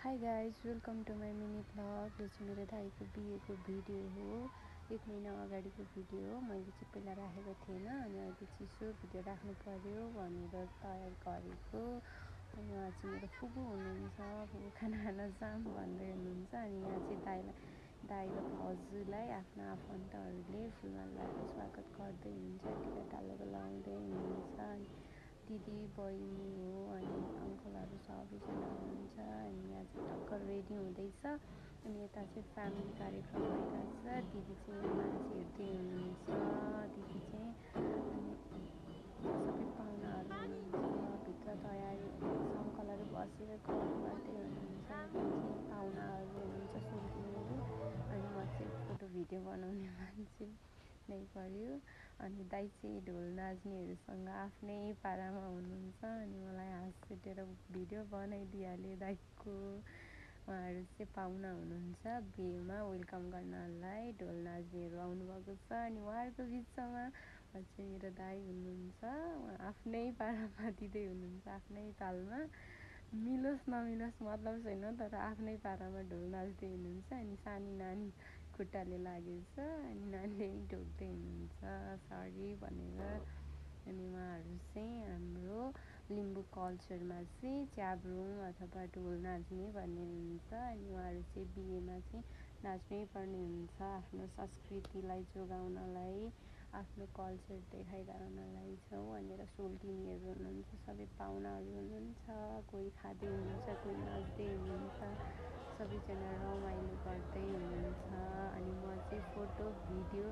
High guys welcome to my mini vlog. यो चाहिँ मेरो दाइको बिहेको भिडियो हो। 1 महिना अगाडिको भिडियो हो। मैले चाहिँ पहिला राखेको थिएन अनि अहिले चिसो भिडियो राख्नु पर्यो भनेर तयार गरेको। अनि उहाँ चाहिँ मेरो फुपू हुनुहुन्छ। फुपू खाना खान जाम भन्दै हुनुहुन्छ। अनि यहाँ चाहिँ दाइ र भाउजूलाई आफ्ना आफन्तहरूले फुलमालाले स्वागत गर्दै हुनुहुन्छ। टिका लगाउँदै हुनुहुन्छ। दिदी बहिनी हो अनि अङ्कलहरू सबैजना हुनुहुन्छ। अनि यहाँ चाहिँ टक्कर रेडी हुँदैछ। अनि यता चाहिँ फ्यामिली कार्यक्रम भइरहेको छ। दिदी चाहिँ यहाँ मान्छे हेर्दै हुनुहुन्छ। दिदी चाहिँ अनि सबै पाहुनाहरू हुनुहुन्छ। भित्र तयारी हुँदैछ। अङ्कलहरू बसेर गफ गर्दै हुनुहुन्छ। चाहिँ पाहुनाहरू हुनुहुन्छ सोल्टिनीहरू। अनि म चाहिँ फोटो भिडियो बनाउने मान्छे नै पर्यो। अनि दाइ चाहिँ ढोल नाच्नेहरूसँग आफ्नै पारामा हुनुहुन्छ। अनि मलाई हाँस उठेर भिडियो बनाइदिइहाल्यो दाइको। उहाँहरू चाहिँ पाहुना हुनुहुन्छ। बिहेमा वेलकम गर्नलाई ढोल नाच्नेहरू आउनुभएको छ। अनि उहाँहरूको बिचमा चाहिँ मेरो दाइ हुनुहुन्छ। उहाँ आफ्नै पारामा दिँदै हुनुहुन्छ। आफ्नै तालमा मिलोस् नमिलोस् मतलब छैन, तर आफ्नै पारामा ढोल नाच्दै हुनुहुन्छ। अनि सानी नानी खुट्टाले लागेछ। अनि नानीले ढोक्दै हुनुहुन्छ सरी भनेर। अनि उहाँहरू चाहिँ हाम्रो लिम्बू कल्चरमा चाहिँ च्याब्रुङ अथवा ढोल नाच्ने भन्ने हुन्छ। अनि उहाँहरू चाहिँ बिहेमा चाहिँ नाच्नै पर्ने हुन्छ। आफ्नो संस्कृतिलाई जोगाउनलाई, आफ्नो कल्चर देखाइरहनलाई छ भनेर सोल्टिनीहरू हुनुहुन्छ। सबै पाहुनाहरू हुनुहुन्छ। कोही खाँदै हुनुहुन्छ, कोही नाच्दै हुनुहुन्छ। सबैजना रमाइलो गर्दै हुनुहुन्छ। अनि म चाहिँ फोटो भिडियो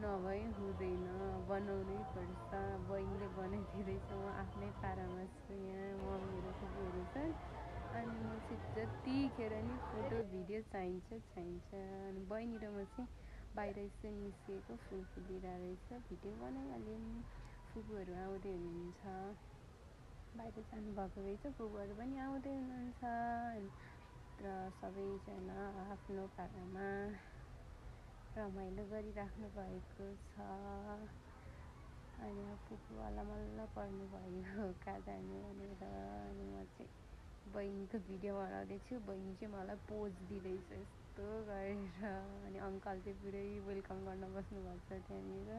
नभए हुँदैन, बनाउनै पर्छ। बहिनीले बनाइदिँदैछ, म आफ्नै पारामा छु। यहाँ मम्मीहरू फुपूहरू छन्। अनि म चाहिँ जतिखेर नि फोटो भिडियो चाहिन्छ। अनि बहिनी र म चाहिँ बाहिर यसो निस्केको फुल फुलिरहेको रहेछ, भिडियो बनाइहाल्यो नि। फुपूहरू आउँदै हुनुहुन्छ। बाहिर जानुभएको रहेछ। फुपूहरू पनि आउँदै हुनुहुन्छ। र सबैजना आफ्नो पारामा रमाइलो गरिराख्नु भएको छ। अनि फुपूवाला मल्ल पर्नुभयो कहाँ जाने भनेर। अनि म चाहिँ बहिनीको भिडियो बनाउँदैछु। बहिनी चाहिँ मलाई पोज दिँदैछ यस्तो गरेर। अनि अङ्कल चाहिँ पुरै वेलकम गर्न बस्नुभएको छ त्यहाँनिर।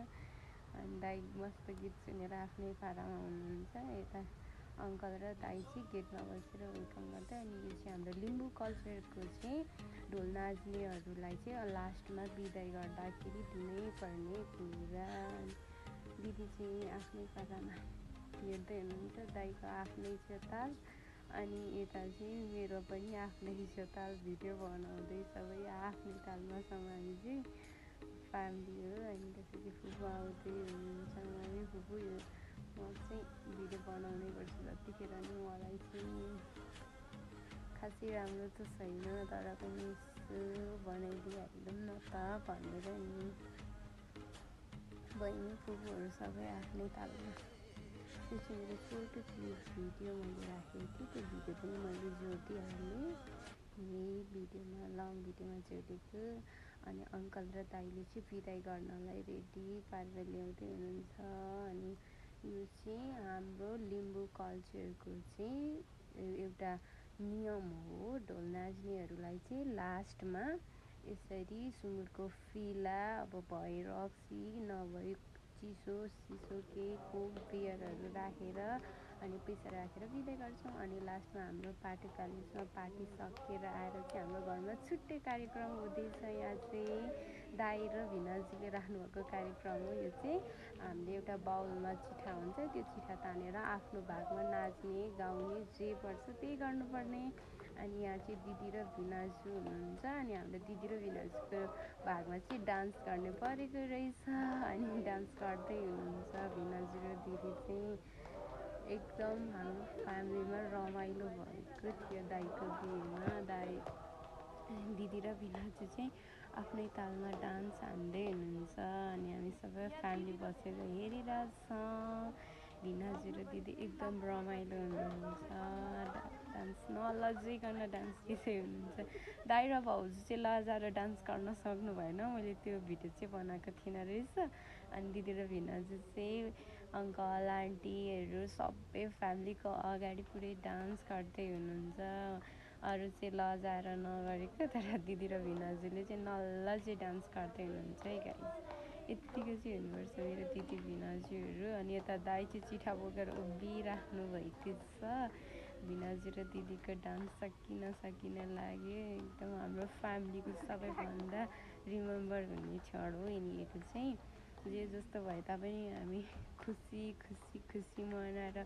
अनि दाइ मस्त गीत सुनेर आफ्नै पारामा हुनुहुन्छ। यता अङ्कल र दाइ चाहिँ गेटमा बसेर वेलकम गर्दै। अनि यो चाहिँ हाम्रो लिम्बू कल्चरको चाहिँ ढोल नाच्नेहरूलाई चाहिँ लास्टमा बिदाई गर्दाखेरि दिनै पर्ने कुरा। दिदी चाहिँ आफ्नै पारामा हेर्दै हुनुहुन्छ। दाइको आफ्नै छ ताल। अनि यता चाहिँ मेरो पनि आफ्नै छ ताल। भिडियो बनाउँदै सबै आफ्नै तालमा छौँ हामी चाहिँ फ्यामिली हो। अनि त्यसपछि फुपू आउँदै हुनुहुन्छ। मम्मी फुपू म चाहिँ भिडियो बनाउनै पर्छ जतिखेर नि। मलाई चाहिँ खासै राम्रो त छैन, तर पनि यसो बनाइदिइहाल्नु न त भनेर नि। बहिनी फुपूहरू सबै आफ्नै तालमा। यो चाहिँ मेरो छोटो क्लिप भिडियो मैले राखेको थिएँ। त्यो भिडियो पनि मैले जोडिदिइहालेँ यही भिडियोमा, लङ भिडियोमा जोडेको। अनि अङ्कल र दाइले चाहिँ बिदाई गर्नलाई रेडी पारेर ल्याउँदै हुनुहुन्छ। अनि यो चाहिँ हाम्रो लिम्बू कल्चरको चाहिँ एउटा नियम हो। ढोल नाच्नेहरूलाई चाहिँ लास्टमा यसरी सुँगुरको फिला अब भए रक्सी नभए चिसो सिसो केही कोक बियरहरू राखेर अनि पैसा राखेर बिदाई गर्छौँ। अनि लास्टमा हाम्रो पार्टी प्यालेसमा पार्टी सकेर आएर चाहिँ हाम्रो घरमा छुट्टै कार्यक्रम हुँदैछ। यहाँ चाहिँ दाइ र भिनाजुले राख्नुभएको कार्यक्रम हो। यो चाहिँ हामीले एउटा बाउलमा चिठा हुन्छ, त्यो चिठा तानेर आफ्नो भागमा नाच्ने गाउने जे पर्छ त्यही गर्नुपर्ने। अनि यहाँ चाहिँ दिदी र भिनाजु हुनुहुन्छ। अनि हाम्रो दिदी र भिनाजुको भागमा चाहिँ डान्स गर्ने परेको रहेछ। अनि डान्स गर्दै हुनुहुन्छ भिनाजु र दिदी चाहिँ। एकदम हाम्रो फ्यामिलीमा रमाइलो भएको थियो दाइको बिहेमा। दिदी र भिनाजु चाहिँ आफ्नै तालमा डान्स हान्दै हुनुहुन्छ। अनि हामी सबै फ्यामिली बसेर हेरिरहेछौँ। भिनाजु र दिदी एकदम रमाइलो हुनुहुन्छ। डान्स नलजाइकन डान्स त्यसै हुनुहुन्छ। दाइ र भाउजू चाहिँ लजाएर डान्स गर्न सक्नु भएन। मैले त्यो भिडियो चाहिँ बनाएको थिइनँ रहेछ। अनि दिदी र भिनाजु चाहिँ अङ्कल आन्टीहरू सबै फ्यामिलीको अगाडि पुरै डान्स गर्दै हुनुहुन्छ। अरू चाहिँ लजाएर नगरेको। तर दिदी र भिनाजुले चाहिँ नल्ल चाहिँ डान्स गर्दै हुनुहुन्छ है गाइस। यत्तिको चाहिँ हुनुपर्छ मेरो दिदी भिनाजुहरू। अनि यता दाइ चाहिँ चिठा बोकेर उभिराख्नु भएको छ। भिनाजु र दिदीको डान्स सकिन लाग्यो। एकदम हाम्रो फ्यामिलीको सबैभन्दा रिमेम्बर हुने क्षण हो यिनीहरू चाहिँ। जे जस्तो भए तापनि हामी खुसी मनाएर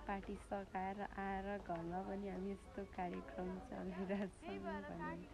पार्टी सकाएर आएर घरमा पनि हामी यस्तो कार्यक्रम चलिरहेछ भने